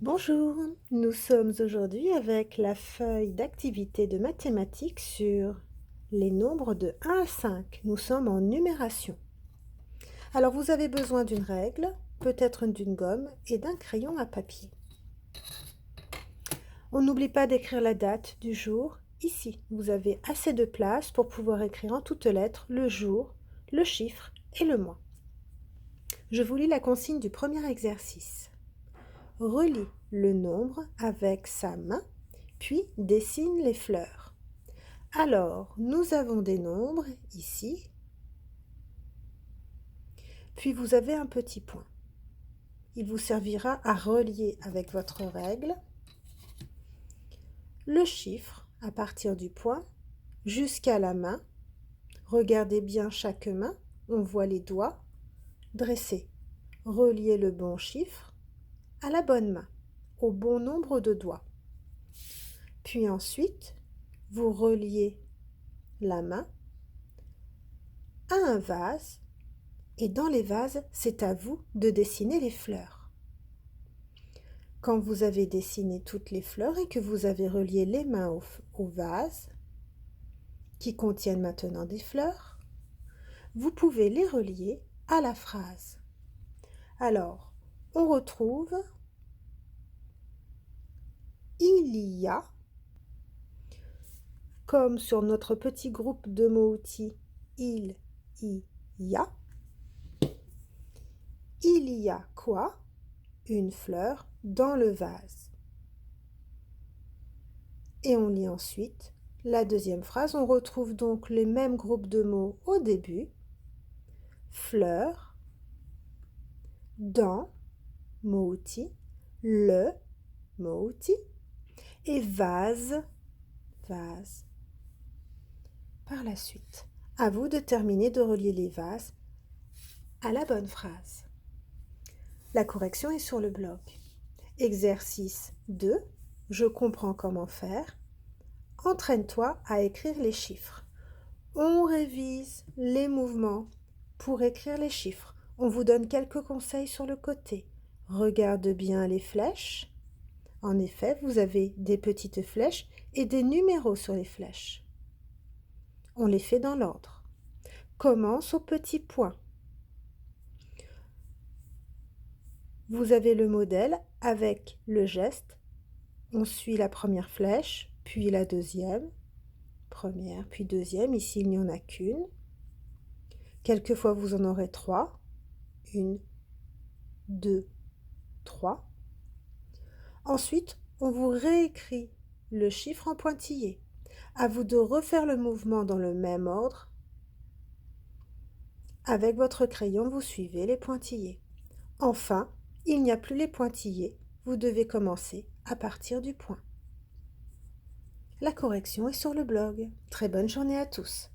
Bonjour, nous sommes aujourd'hui avec la feuille d'activité de mathématiques sur les nombres de 1 à 5. Nous sommes en numération. Alors vous avez besoin d'une règle, peut-être d'une gomme et d'un crayon à papier. On n'oublie pas d'écrire la date du jour. Ici, vous avez assez de place pour pouvoir écrire en toutes lettres le jour, le chiffre et le mois. Je vous lis la consigne du premier exercice. Relie le nombre avec sa main, puis dessine les fleurs. Alors, nous avons des nombres ici, puis vous avez un petit point. Il vous servira à relier avec votre règle le chiffre à partir du point jusqu'à la main. Regardez bien chaque main, on voit les doigts dressés. Reliez le bon chiffre à la bonne main, au bon nombre de doigts. Puis ensuite, vous reliez la main à un vase et dans les vases, c'est à vous de dessiner les fleurs. Quand vous avez dessiné toutes les fleurs et que vous avez relié les mains au vase qui contiennent maintenant des fleurs, vous pouvez les relier à la phrase. Alors, on retrouve il y a, comme sur notre petit groupe de mots-outils, il y a. Il y a quoi? Une fleur dans le vase. Et on lit ensuite la deuxième phrase. On retrouve donc les mêmes groupes de mots au début. Fleur, dans, mot-outil, le, mot-outil, et vase, vase. Par la suite, à vous de terminer de relier les vases à la bonne phrase. La correction est sur le blog. Exercice 2. Je comprends comment faire. Entraîne-toi à écrire les chiffres. On révise les mouvements pour écrire les chiffres. On vous donne quelques conseils sur le côté. Regarde bien les flèches. En effet, vous avez des petites flèches et des numéros sur les flèches. On les fait dans l'ordre. Commence au petit point. Vous avez le modèle avec le geste. On suit la première flèche, puis la deuxième. Première, puis deuxième. Ici, il n'y en a qu'une. Quelquefois, vous en aurez 3. 1, 2, 3. Ensuite, on vous réécrit le chiffre en pointillé. À vous de refaire le mouvement dans le même ordre. Avec votre crayon, vous suivez les pointillés. Enfin, il n'y a plus les pointillés. Vous devez commencer à partir du point. La correction est sur le blog. Très bonne journée à tous.